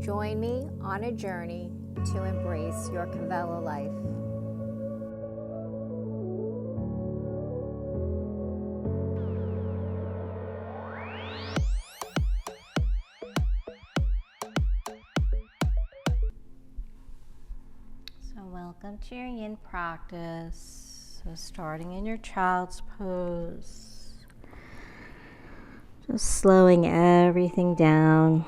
Join me on a journey to embrace your Kavela life. So welcome to your Yin practice. So starting in your child's pose, just slowing everything down.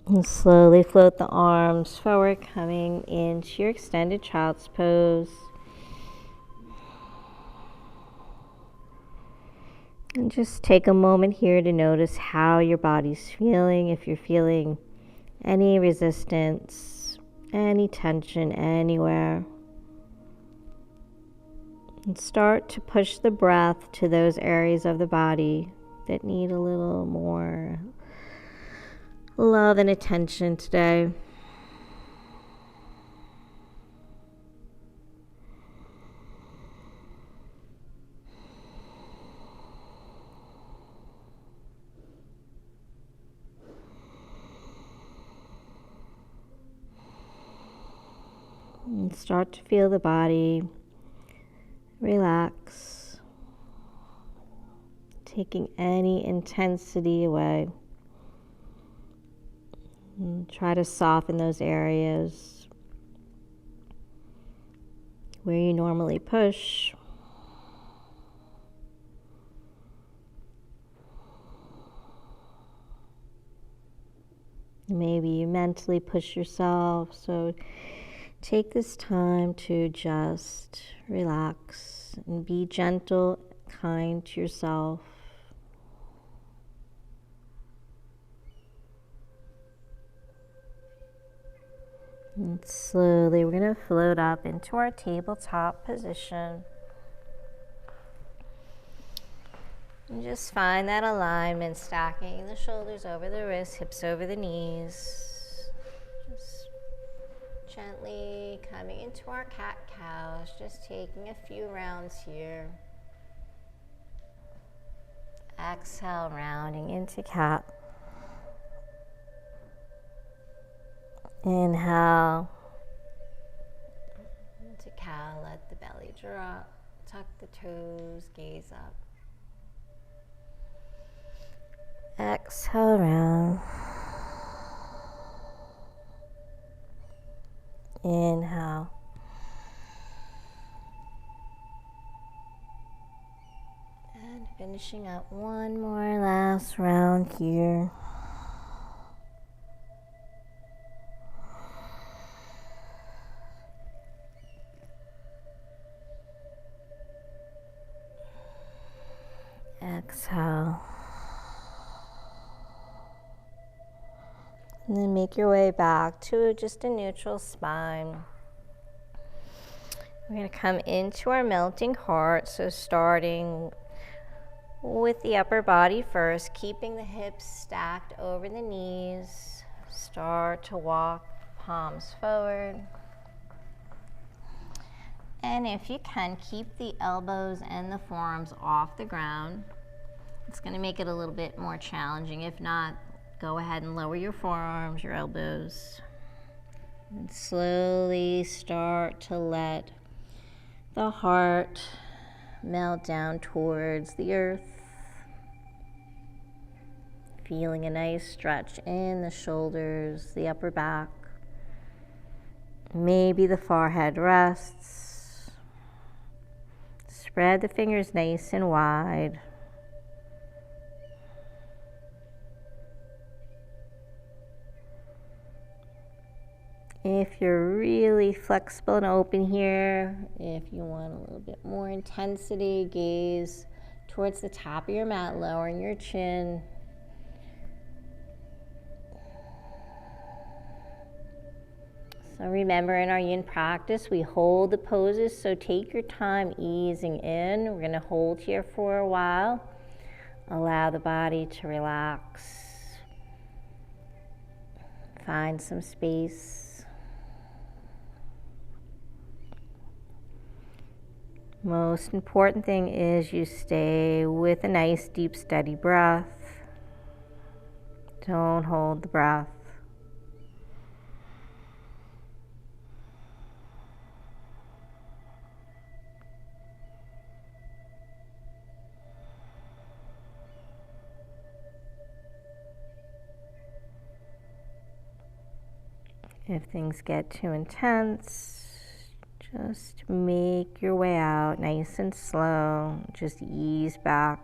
And slowly float the arms forward, coming into your extended child's pose. And just take a moment here to notice how your body's feeling, if you're feeling any resistance, any tension anywhere. And start to push the breath to those areas of the body that need a little more love and attention today. And start to feel the body relax, taking any intensity away. And try to soften those areas where you normally push. Maybe you mentally push yourself, so take this time to just relax and be gentle, kind to yourself. And slowly we're going to float up into our tabletop position. And just find that alignment, stacking the shoulders over the wrists, hips over the knees. Just gently coming into our cat-cows, just taking a few rounds here. Exhale, rounding into cat. Inhale into cow, let the belly drop, tuck the toes, gaze up. Exhale, round. Inhale. And finishing up one more last round here. Exhale. And then make your way back to just a neutral spine. We're going to come into our melting heart, so starting with the upper body first, keeping the hips stacked over the knees. Start to walk palms forward. And if you can, keep the elbows and the forearms off the ground. It's going to make it a little bit more challenging. If not, go ahead and lower your forearms, your elbows. And slowly start to let the heart melt down towards the earth. Feeling a nice stretch in the shoulders, the upper back. Maybe the forehead rests. Spread the fingers nice and wide. If you're really flexible and open here, if you want a little bit more intensity, gaze towards the top of your mat, lowering your chin. So remember, in our Yin practice, we hold the poses, so take your time easing in. We're going to hold here for a while. Allow the body to relax. Find some space. Most important thing is you stay with a nice, deep, steady breath. Don't hold the breath. If things get too intense, just make your way out nice and slow. Just ease back.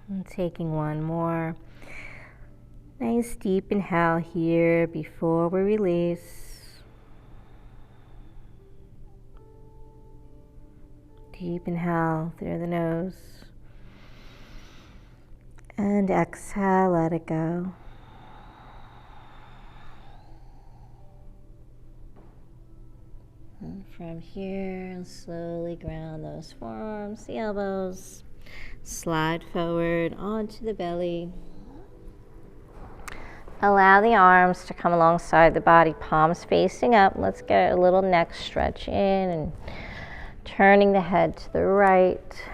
And taking one more nice deep inhale here before we release. Deep inhale through the nose. And exhale, let it go. And from here, slowly ground those forearms, the elbows. Slide forward onto the belly. Allow the arms to come alongside the body, palms facing up. Let's get a little neck stretch in and turning the head to the right,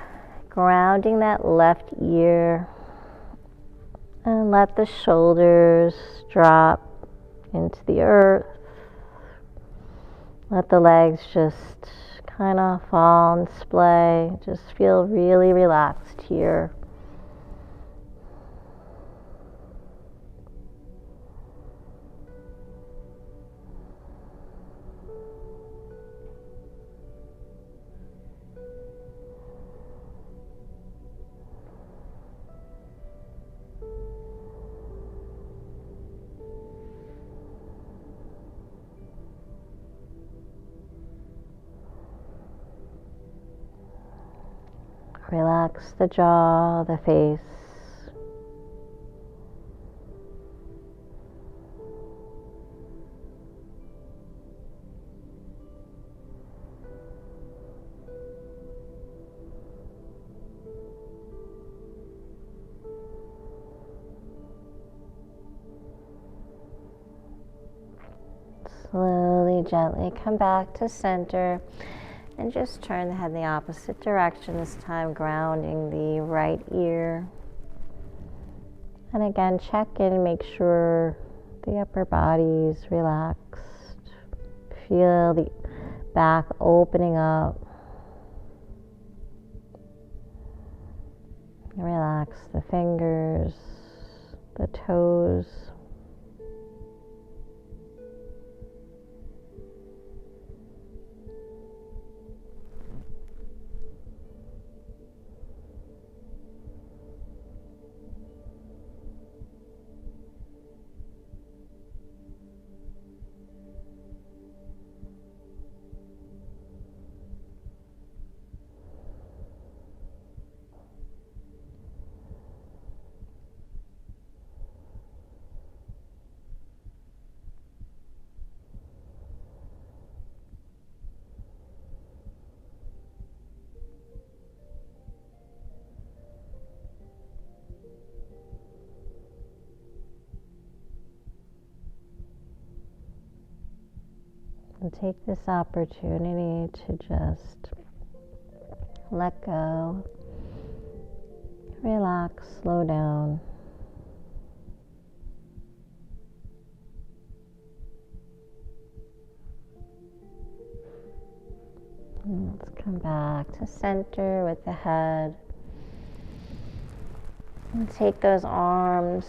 grounding that left ear, and let the shoulders drop into the earth. Let the legs just kind of fall and splay. Just feel really relaxed here. Relax the jaw, the face. Slowly, gently come back to center. And just turn the head in the opposite direction, this time grounding the right ear. And again, check in, make sure the upper body is relaxed. Feel the back opening up. Relax the fingers, the toes. And take this opportunity to just let go, relax, slow down. And let's come back to center with the head. And take those arms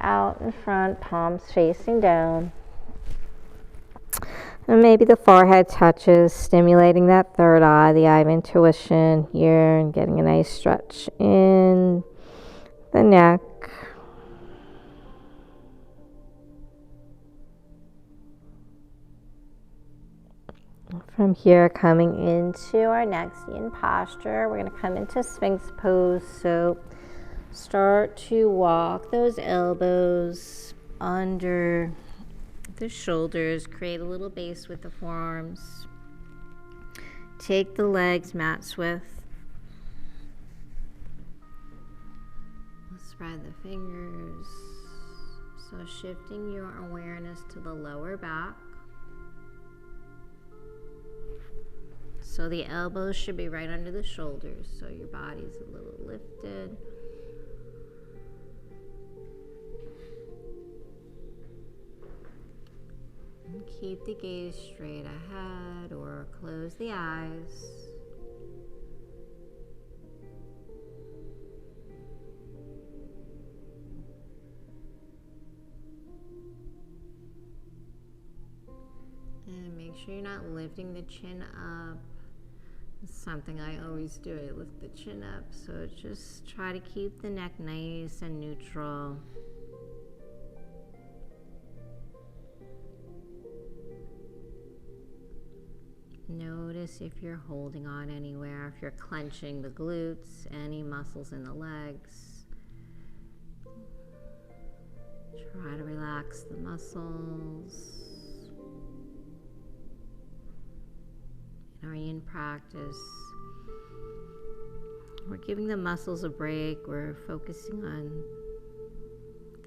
out in front, palms facing down. And maybe the forehead touches, stimulating that third eye, the eye of intuition here, and getting a nice stretch in the neck. From here, coming into our next Yin posture, we're going to come into Sphinx pose. So start to walk those elbows under the shoulders, create a little base with the forearms. Take the legs mat width. Spread the fingers. So shifting your awareness to the lower back. So the elbows should be right under the shoulders, so your body's a little lifted. And keep the gaze straight ahead or close the eyes. And make sure you're not lifting the chin up. It's something I always do. I lift the chin up, so just try to keep the neck nice and neutral. Notice if you're holding on anywhere, if you're clenching the glutes, any muscles in the legs. Try to relax the muscles. In our Yin practice, we're giving the muscles a break. We're focusing on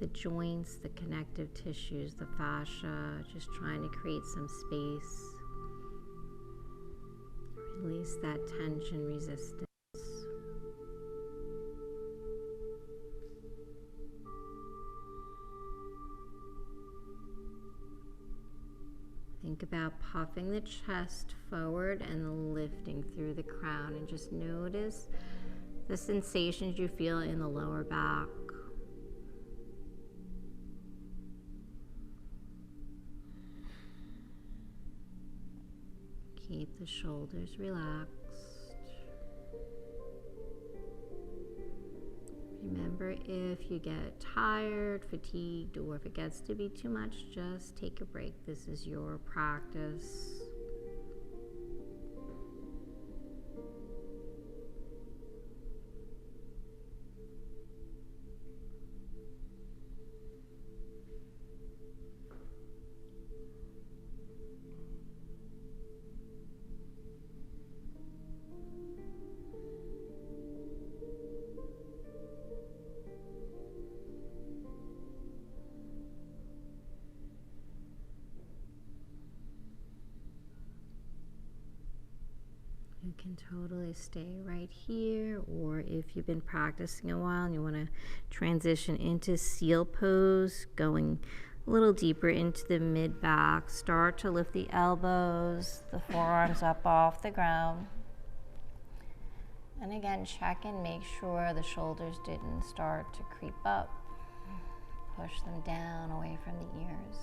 the joints, the connective tissues, the fascia, just trying to create some space. Release that tension, resistance. Think about puffing the chest forward and lifting through the crown, and just notice the sensations you feel in the lower back. Keep the shoulders relaxed. Remember, if you get tired, fatigued, or if it gets to be too much, just take a break. This is your practice. You can totally stay right here, or if you've been practicing a while and you want to transition into seal pose, going a little deeper into the mid back, start to lift the elbows, the forearms up off the ground. And again, check and make sure the shoulders didn't start to creep up. Push them down away from the ears.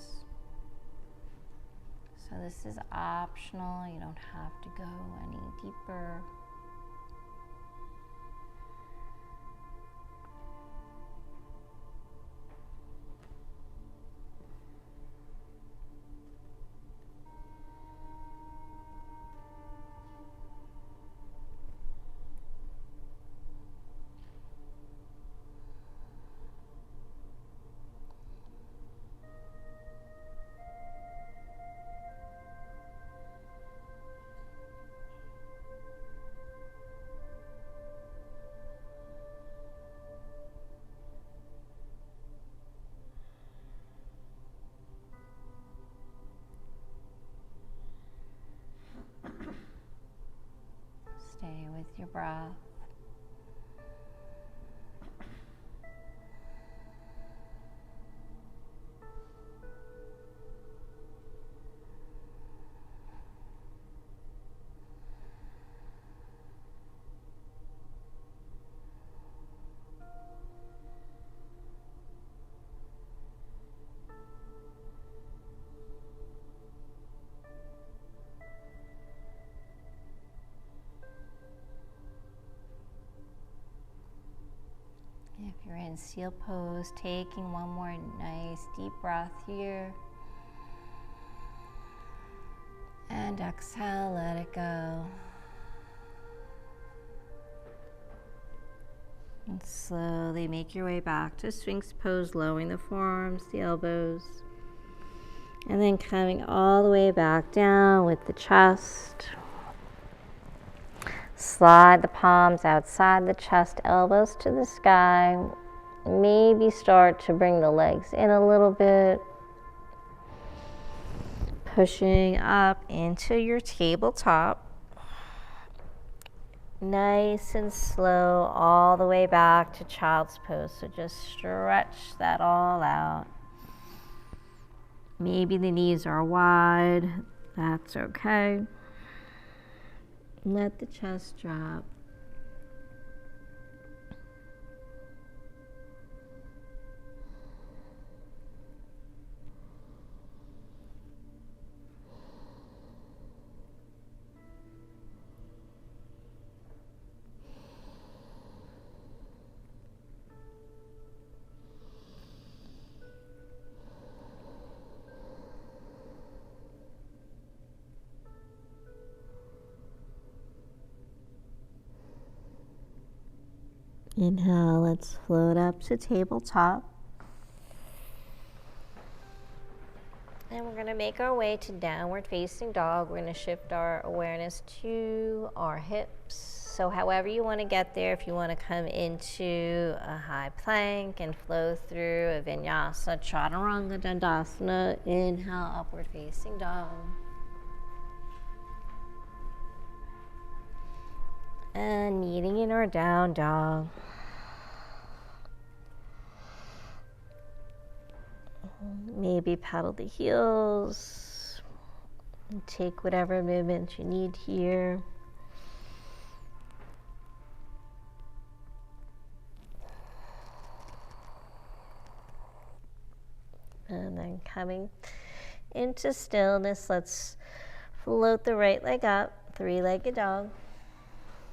So this is optional, you don't have to go any deeper. breath. If you're in seal pose, taking one more nice deep breath here. And exhale, let it go. And slowly make your way back to Sphinx pose, lowering the forearms, the elbows. And then coming all the way back down with the chest. Slide the palms outside the chest, elbows to the sky. Maybe start to bring the legs in a little bit. Pushing up into your tabletop. Nice and slow all the way back to child's pose. So just stretch that all out. Maybe the knees are wide. That's okay. Let the chest drop. Inhale, let's float up to tabletop. And we're going to make our way to downward facing dog. We're going to shift our awareness to our hips. So however you want to get there, if you want to come into a high plank and flow through a vinyasa, chaturanga dandasana, inhale, upward facing dog. And meeting in our down dog. Maybe paddle the heels. And take whatever movement you need here. And then coming into stillness, let's float the right leg up, three-legged dog.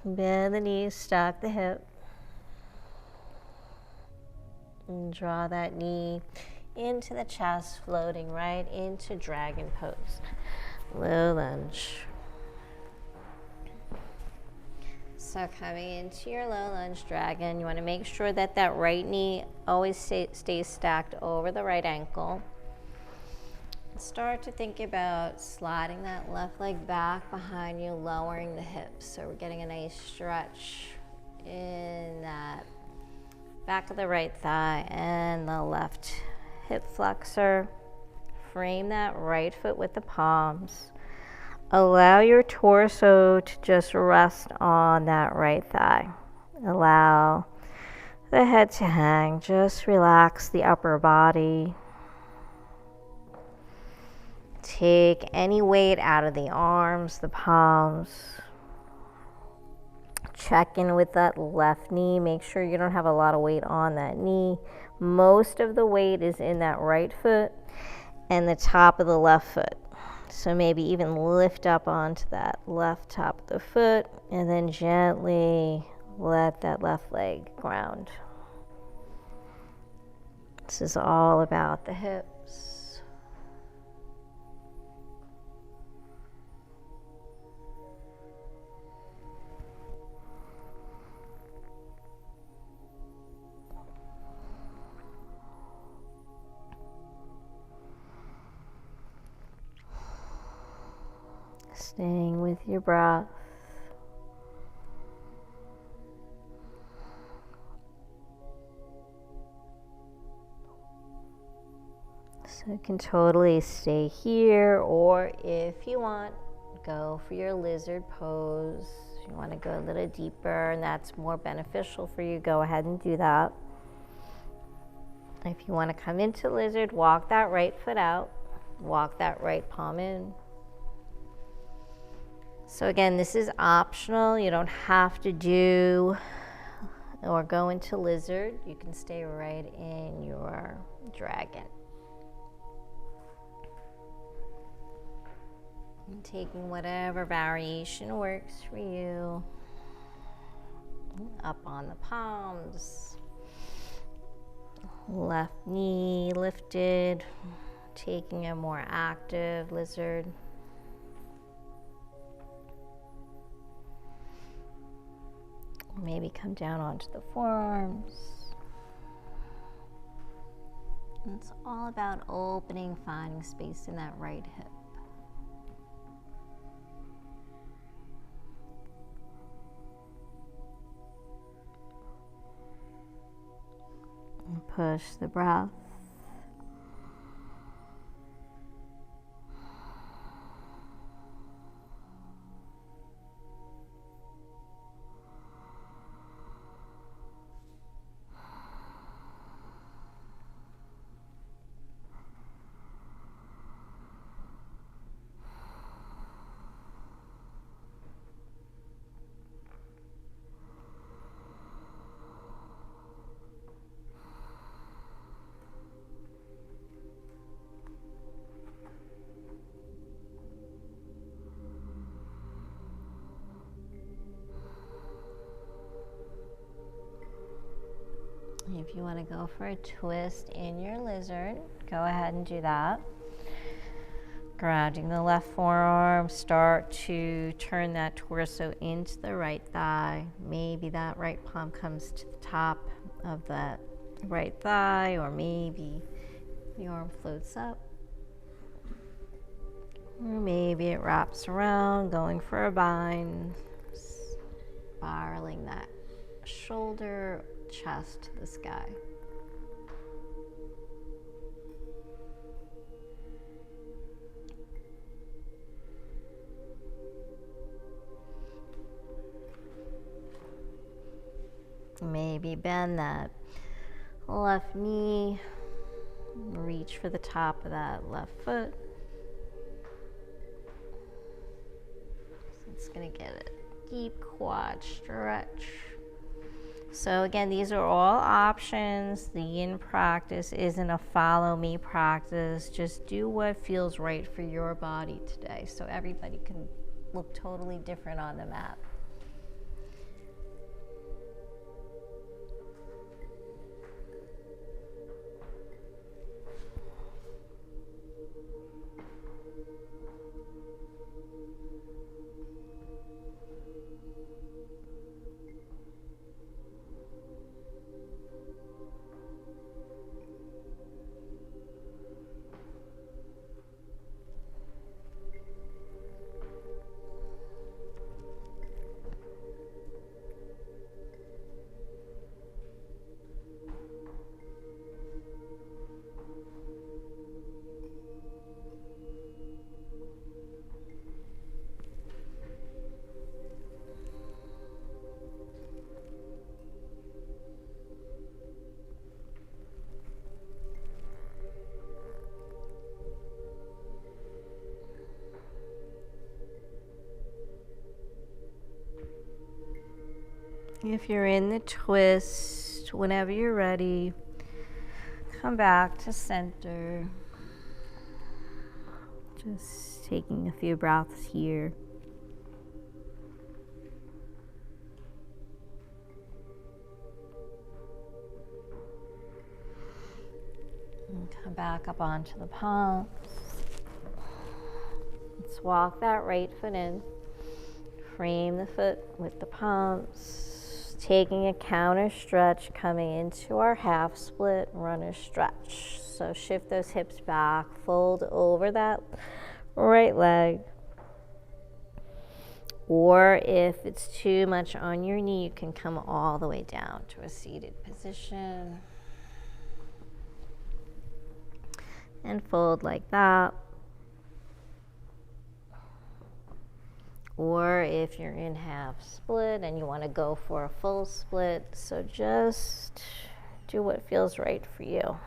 Bend the knees, stack the hip. And draw that knee into the chest, floating right into dragon pose. Low lunge. So coming into your low lunge dragon, you want to make sure that that right knee always stays stacked over the right ankle. Start to think about sliding that left leg back behind you, lowering the hips. So we're getting a nice stretch in that back of the right thigh and the left hip flexor. Frame that right foot with the palms. Allow your torso to just rest on that right thigh. Allow the head to hang. Just relax the upper body. Take any weight out of the arms, the palms. Check in with that left knee. Make sure you don't have a lot of weight on that knee. Most of the weight is in that right foot and the top of the left foot. So maybe even lift up onto that left top of the foot and then gently let that left leg ground. This is all about the hips. Staying with your breath. So you can totally stay here, or if you want, go for your lizard pose. If you want to go a little deeper and that's more beneficial for you, go ahead and do that. If you want to come into lizard, walk that right foot out, walk that right palm in. So again, this is optional. You don't have to do or go into lizard. You can stay right in your dragon. And taking whatever variation works for you. Up on the palms. Left knee lifted. Taking a more active lizard. Maybe come down onto the forearms. And it's all about opening, finding space in that right hip. And push the breath. If you want to go for a twist in your lizard, go ahead and do that. Grounding the left forearm, start to turn that torso into the right thigh. Maybe that right palm comes to the top of that right thigh, or maybe the arm floats up. Or maybe it wraps around, going for a bind, spiraling that shoulder, chest to the sky. Maybe bend that left knee, reach for the top of that left foot. So it's going to get a deep quad stretch. So again, these are all options. The yin practice isn't a follow me practice. Just do what feels right for your body today. So everybody can look totally different on the mat. If you're in the twist, whenever you're ready, come back to center. Just taking a few breaths here. And come back up onto the palms. Let's walk that right foot in. Frame the foot with the palms. Taking a counter stretch, coming into our half split runner stretch. So shift those hips back, fold over that right leg. Or if it's too much on your knee, you can come all the way down to a seated position. And fold like that. or if you're in half split and you want to go for a full split. So just do what feels right for you.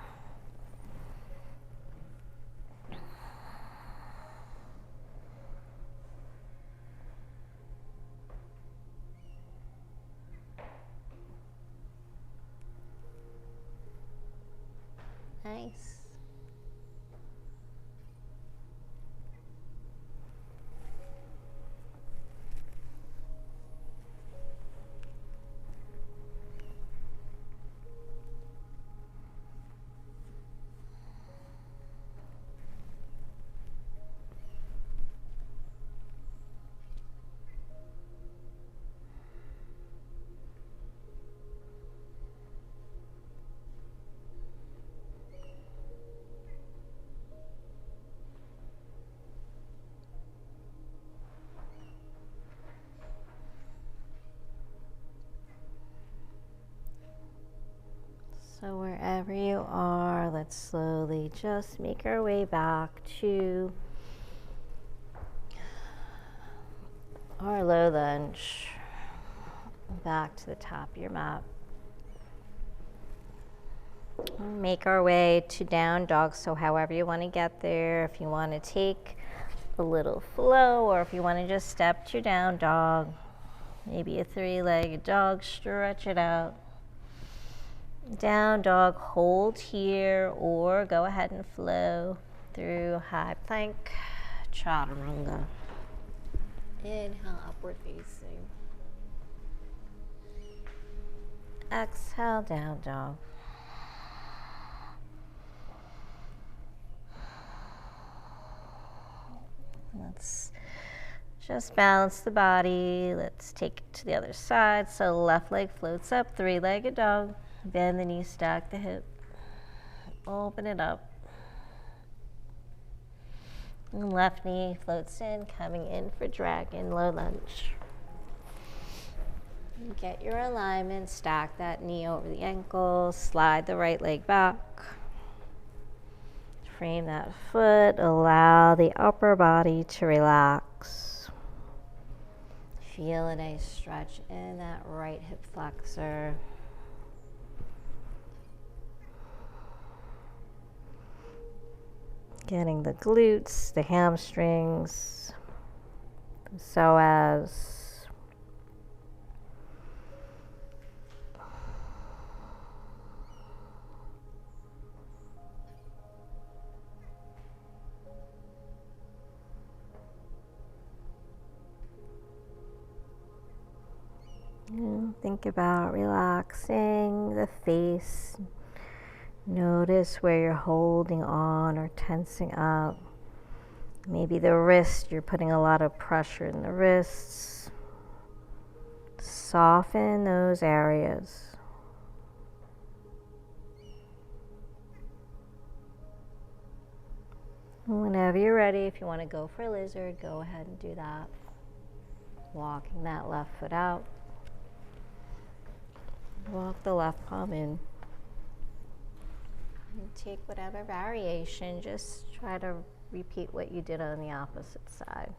Nice. So wherever you are, let's slowly just make our way back to our low lunge, back to the top of your mat. Make our way to down dog, so however you want to get there, if you want to take a little flow or if you want to just step to your down dog, maybe a three-legged dog, stretch it out. Down dog, hold here or go ahead and flow through high plank, chaturanga. Inhale, upward facing. Exhale, down dog. Let's just balance the body. Let's take it to the other side. So left leg floats up, three-legged dog. Bend the knee, stack the hip. Open it up. And left knee floats in, coming in for dragon, low lunge. Get your alignment, stack that knee over the ankle, slide the right leg back. Frame that foot, allow the upper body to relax. Feel a nice stretch in that right hip flexor. Getting the glutes, the hamstrings, the psoas. Think about relaxing the face. Notice where you're holding on or tensing up. Maybe the wrist, you're putting a lot of pressure in the wrists. Soften those areas. Whenever you're ready, if you want to go for a lizard, go ahead and do that. Walking that left foot out. Walk the left palm in. And take whatever variation, just try to repeat what you did on the opposite side.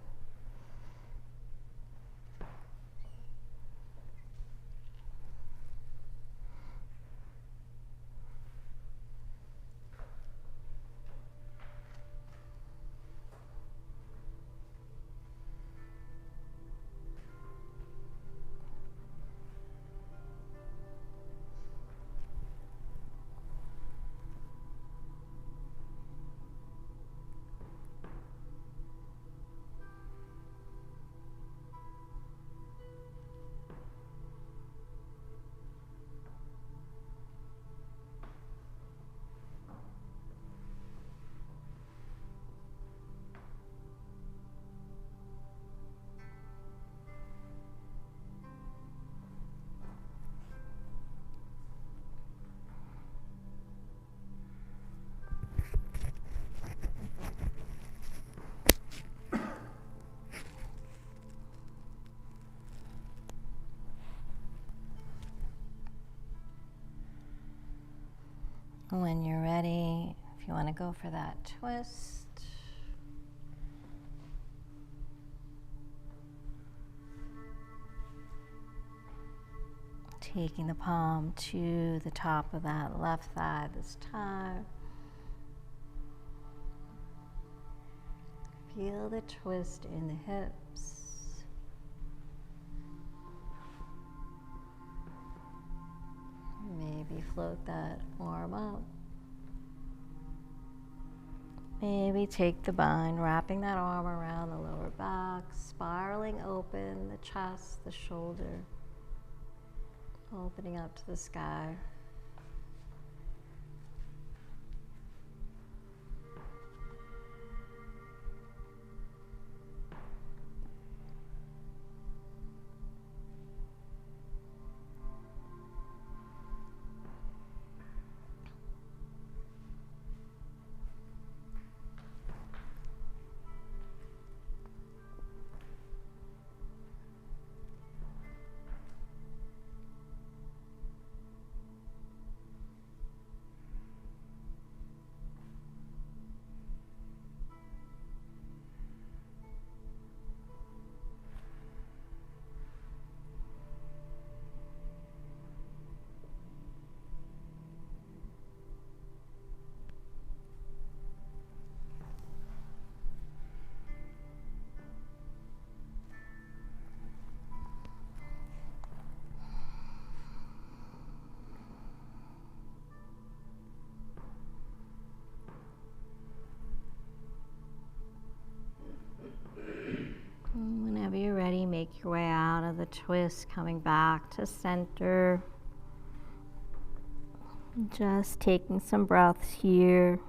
When you're ready, if you want to go for that twist, Taking the palm to the top of that left thigh this time. Feel the twist in the hips. Maybe float that arm up. Maybe take the bind, wrapping that arm around the lower back, spiraling open the chest, the shoulder, opening up to the sky. Whenever you're ready, make your way out of the twist, coming back to center. Just taking some breaths here.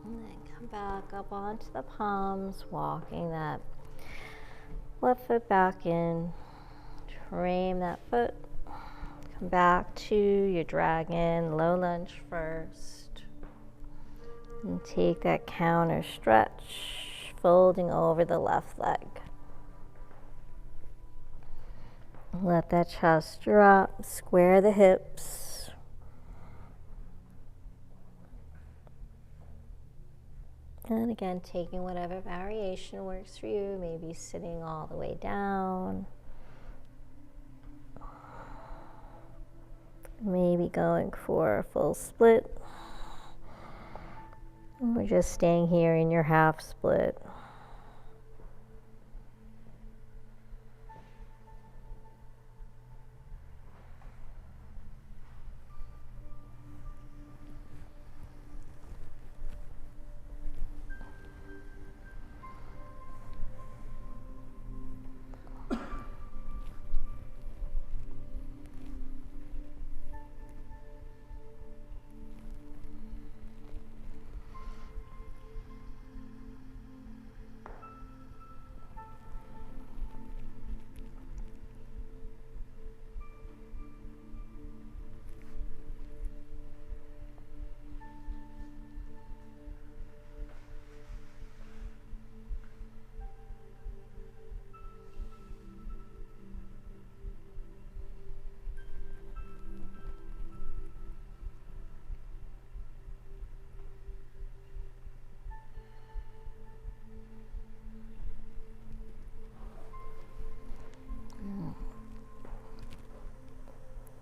And then come back up onto the palms, walking that left foot back in. Frame that foot. Come back to your dragon, low lunge first. And take that counter stretch, folding over the left leg. Let that chest drop, square the hips. And again, taking whatever variation works for you, maybe sitting all the way down. Maybe going for a full split. Or just staying here in your half split.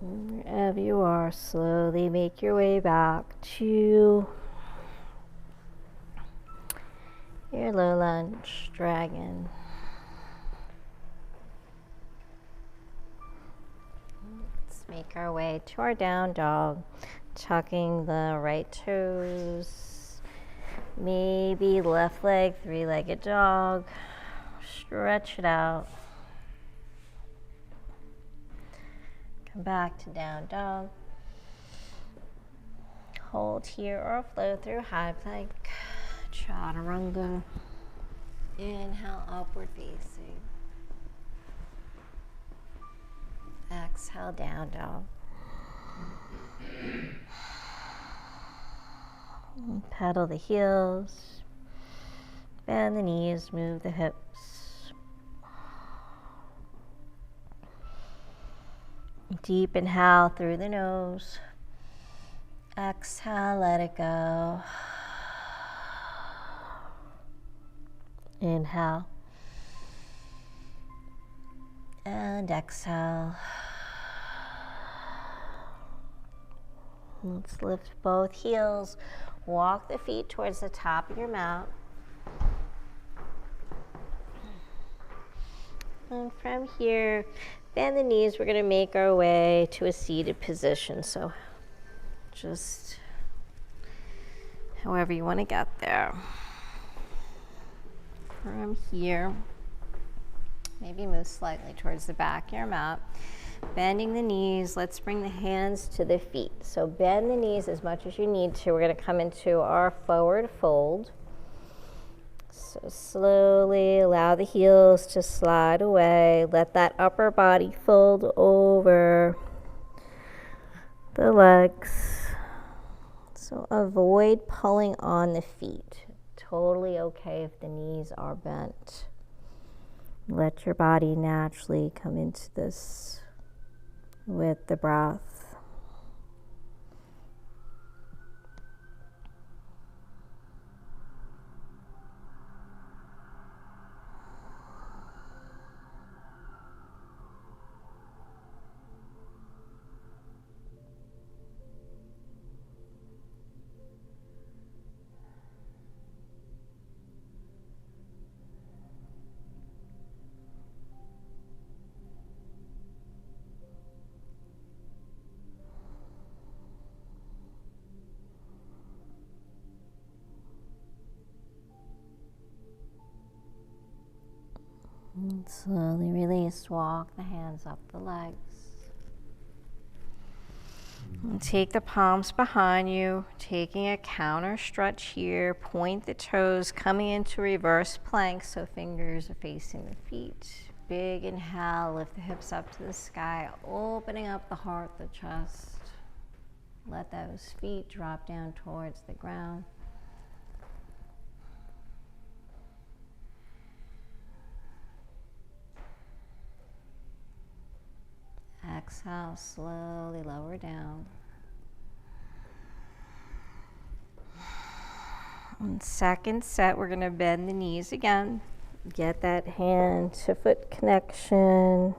Wherever you are, slowly make your way back to your low lunge dragon. Let's make our way to our down dog, tucking the right toes, maybe left leg, three-legged dog. Stretch it out. Come back to down dog. Hold here or flow through high plank, chaturanga. Inhale, upward facing. exhale, down dog. Pedal the heels, bend the knees, move the hips. Deep inhale through the nose. Exhale, let it go. Inhale. And exhale. Let's lift both heels. Walk the feet towards the top of your mat. And from here, bend the knees. We're going to make our way to a seated position. So just however you want to get there. From here, maybe move slightly towards the back of your mat. Bending the knees, let's bring the hands to the feet. So bend the knees as much as you need to. We're going to come into our forward fold. So slowly allow the heels to slide away. Let that upper body fold over the legs. So avoid pulling on the feet. Totally okay if the knees are bent. Let your body naturally come into this with the breath. And slowly release, walk the hands up the legs. And take the palms behind you, taking a counter stretch here. Point the toes, coming into reverse plank, so fingers are facing the feet. Big inhale, lift the hips up to the sky, opening up the heart, the chest. Let those feet drop down towards the ground. Exhale, slowly lower down. And second set, we're going to bend the knees again. Get that hand to foot connection.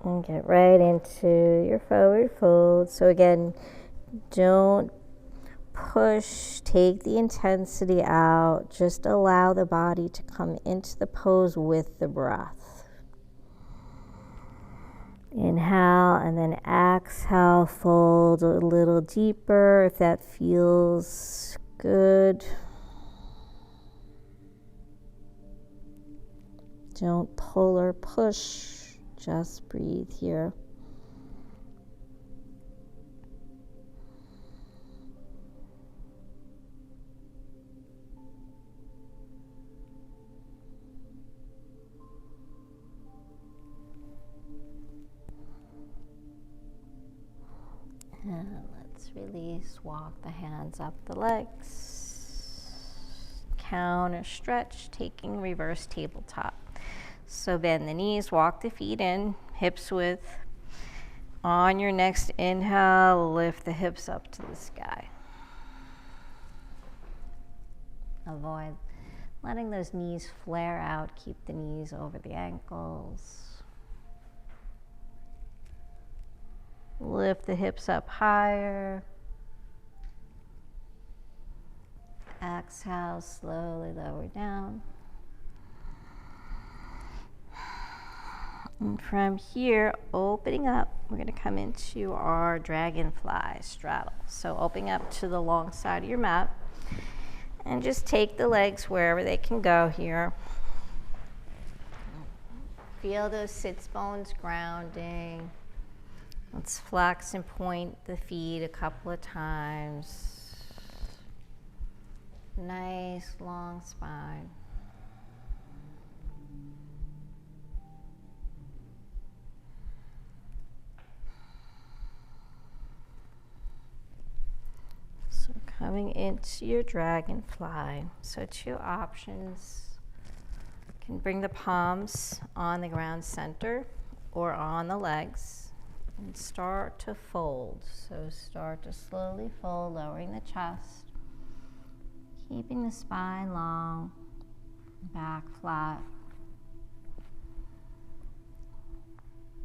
And get right into your forward fold. So again, don't push, take the intensity out. Just allow the body to come into the pose with the breath. Inhale and then exhale, fold a little deeper if that feels good. Don't pull or push, just breathe here. And let's release, walk the hands up the legs. Counter stretch, taking reverse tabletop. So bend the knees, walk the feet in, hips width. On your next inhale, lift the hips up to the sky. Avoid letting those knees flare out. Keep the knees over the ankles. Lift the hips up higher. Exhale, slowly lower down. And from here, opening up, we're going to come into our dragonfly straddle. So opening up to the long side of your mat. And just take the legs wherever they can go here. Feel those sits bones grounding. Let's flex and point the feet a couple of times. Nice long spine. coming into your dragonfly. So 2 options. You can bring the palms on the ground center or on the legs and start to fold. So start to slowly fold, lowering the chest, keeping the spine long, back flat.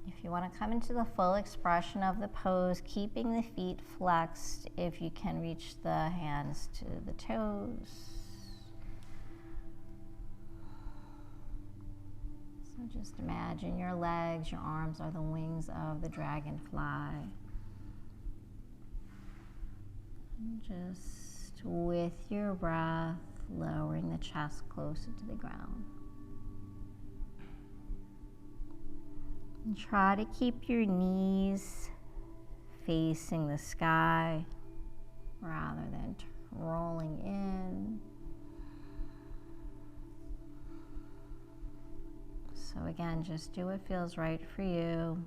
If you want to come into the full expression of the pose, keeping the feet flexed, if you can reach the hands to the toes. So just imagine your legs, your arms are the wings of the dragonfly. And just with your breath, lowering the chest closer to the ground. And try to keep your knees facing the sky rather than rolling in. So again, just do what feels right for you.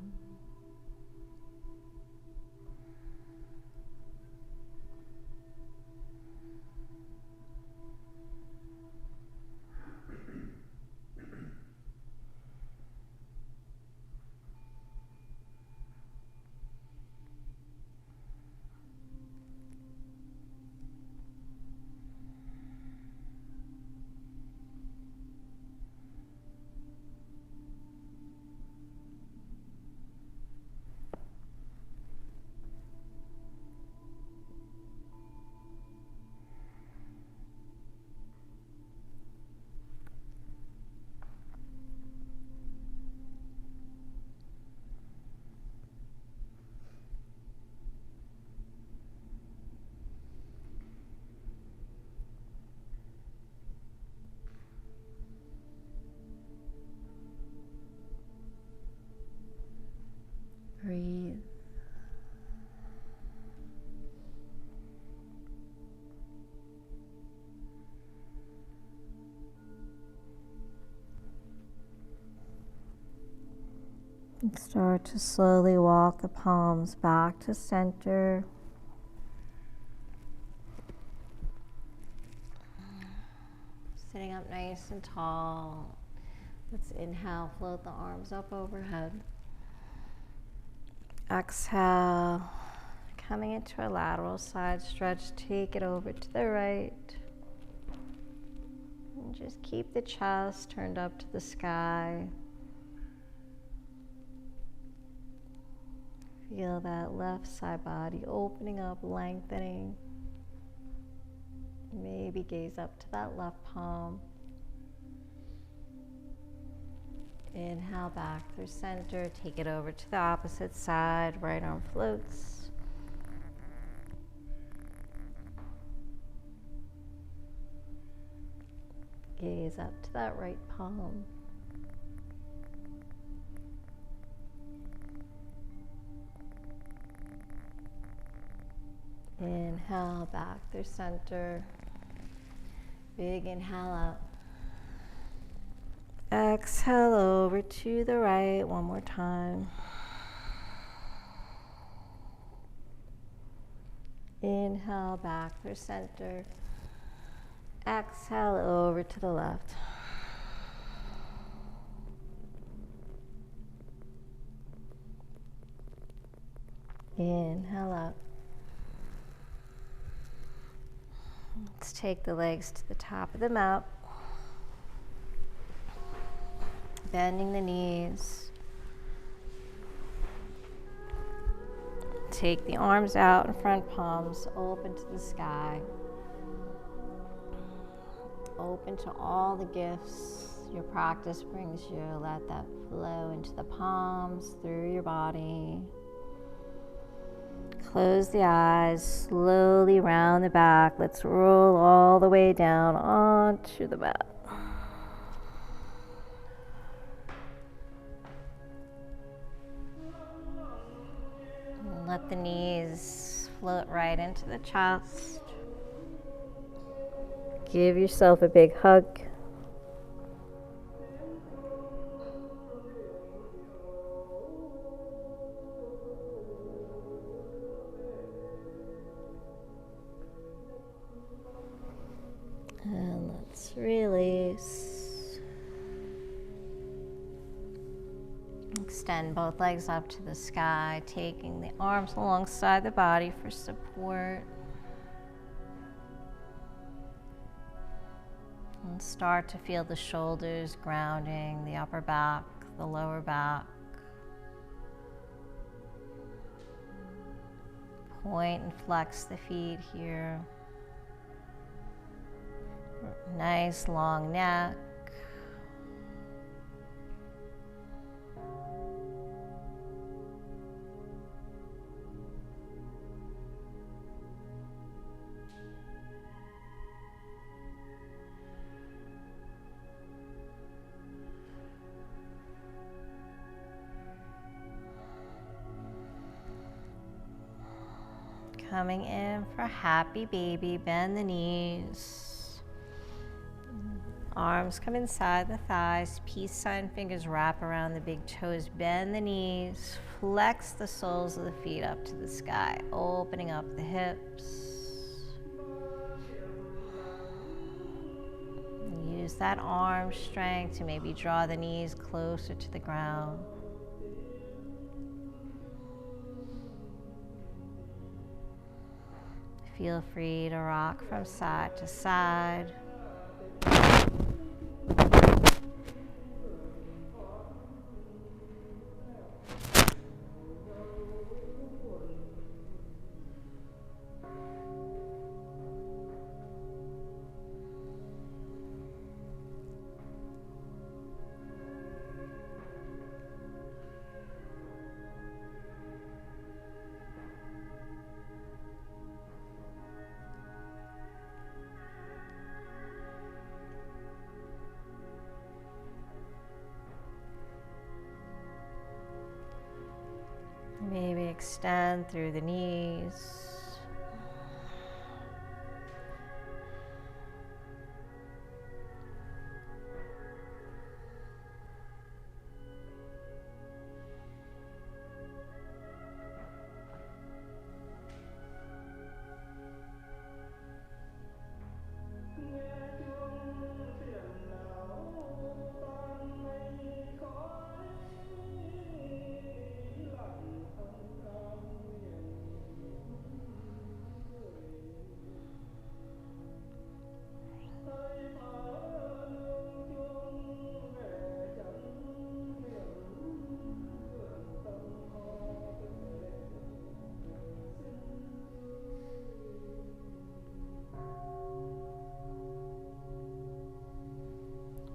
Breathe. And start to slowly walk the palms back to center. Sitting up nice and tall. Let's inhale, float the arms up overhead. Exhale, coming into a lateral side stretch, take it over to the right. And just keep the chest turned up to the sky. Feel that left side body opening up, lengthening. Maybe gaze up to that left palm. Inhale back through center, take it over to the opposite side, right arm floats. Gaze up to that right palm. Inhale back through center. Big inhale up. Exhale over to the right one more time. Inhale back through center. Exhale over to the left. Inhale up. Let's take the legs to the top of the mat. Bending the knees. Take the arms out in front, palms open to the sky. Open to all the gifts your practice brings you. Let that flow into the palms, through your body. Close the eyes, slowly round the back. Let's roll all the way down onto the mat. And let the knees float right into the chest. Give yourself a big hug. Extend both legs up to the sky, taking the arms alongside the body for support. And start to feel the shoulders grounding, the upper back, the lower back. Point and flex the feet here. Nice long neck. Coming in for happy baby, bend the knees. Arms come inside the thighs, peace sign fingers wrap around the big toes, bend the knees, flex the soles of the feet up to the sky, opening up the hips. Use that arm strength to maybe draw the knees closer to the ground. Feel free to rock from side to side. Maybe extend through the knees.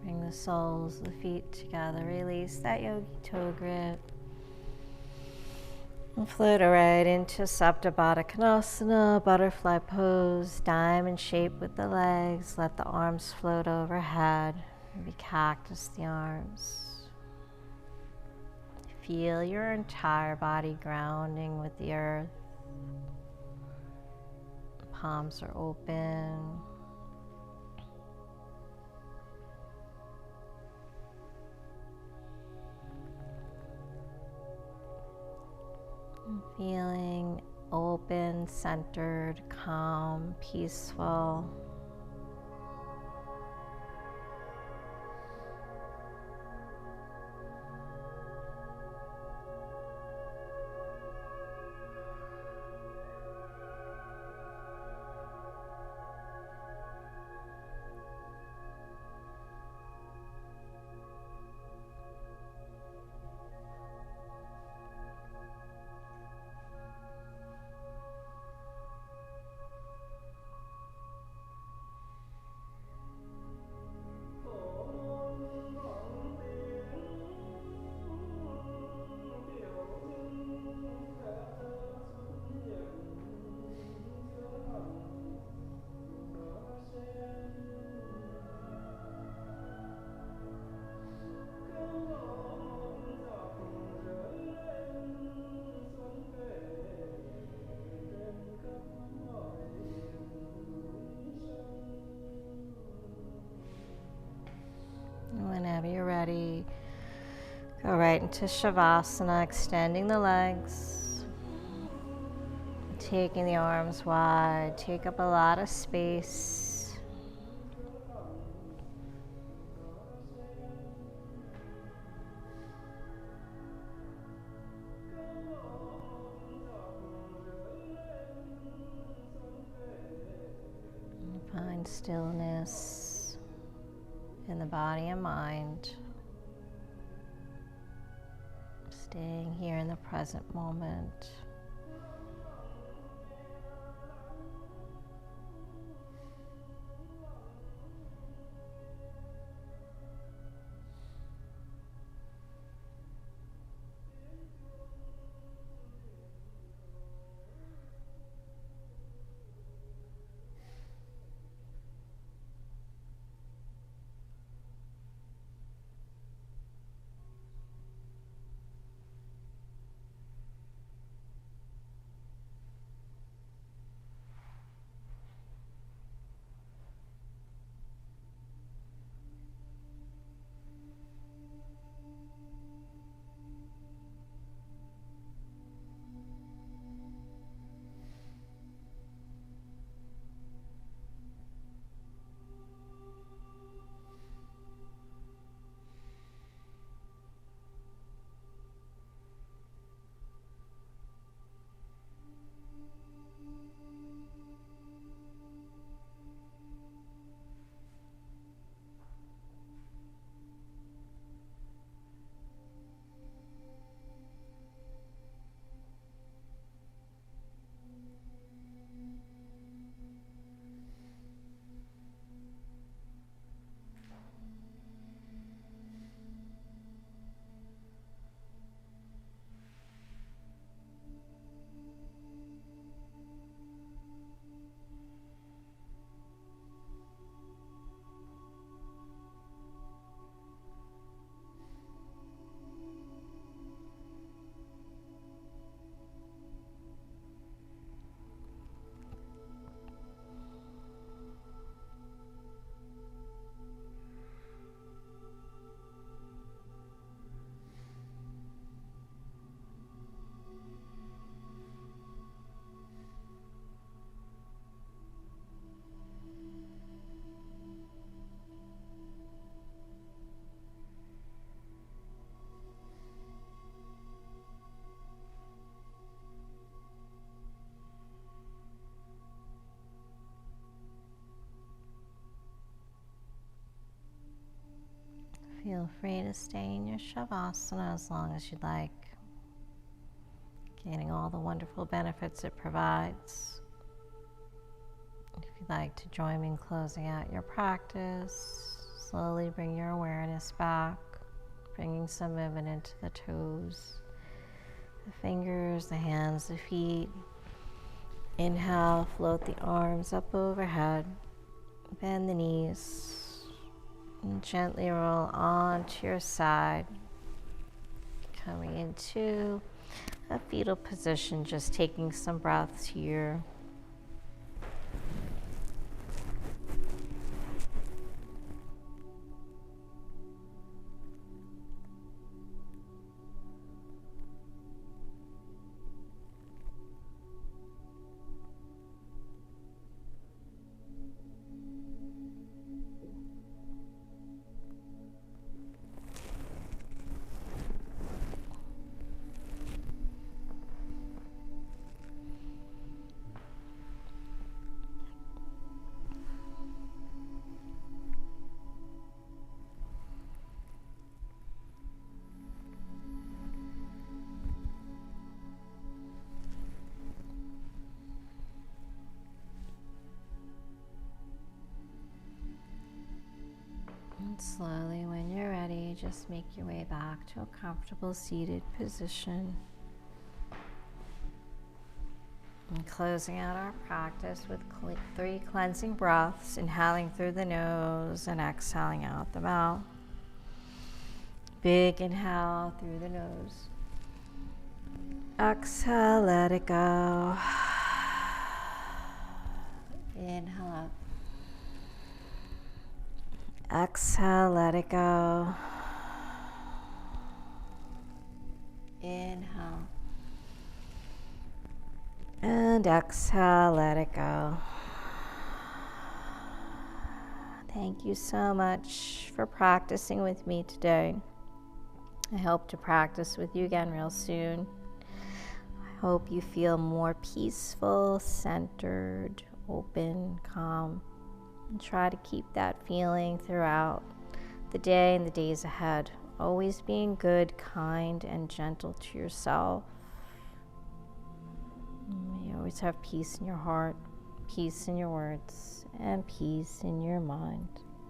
Bring the soles of the feet together. Release that yogi toe grip. And float right into Sapta Baddha Konasana, butterfly pose, diamond shape with the legs. Let the arms float overhead. Maybe cactus the arms. Feel your entire body grounding with the earth. Palms are open. Feeling open, centered, calm, peaceful. Whenever you're ready, go right into Shavasana, extending the legs, taking the arms wide, take up a lot of space. stillness in the body and mind. Staying here in the present moment. Feel free to stay in your Shavasana as long as you'd like, gaining all the wonderful benefits it provides. If you'd like to join me in closing out your practice, slowly bring your awareness back, bringing some movement into the toes, the fingers, the hands, the feet. Inhale, float the arms up overhead, bend the knees, and gently roll onto your side, coming into a fetal position, just taking some breaths here. And slowly, when you're ready, just make your way back to a comfortable seated position. And closing out our practice with 3 cleansing breaths, inhaling through the nose and exhaling out the mouth. Big inhale through the nose. Exhale, let it go. Inhale up. Exhale, let it go. Inhale. And exhale, let it go. Thank you so much for practicing with me today. I hope to practice with you again real soon. I hope you feel more peaceful, centered, open, calm. And try to keep that feeling throughout the day and the days ahead. Always being good, kind, and gentle to yourself. You always have peace in your heart, peace in your words, and peace in your mind.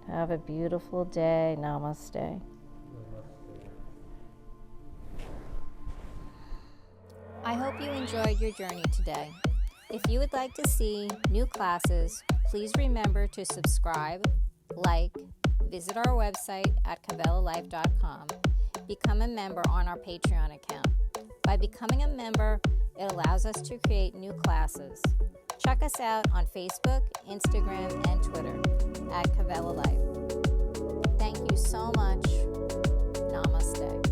Have a beautiful day. Namaste. I hope you enjoyed your journey today. If you would like to see new classes, please remember to subscribe, like, visit our website at kavelalife.com, become a member on our Patreon account. By becoming a member, it allows us to create new classes. Check us out on Facebook, Instagram, and Twitter at Kavela Life. Thank you so much. Namaste.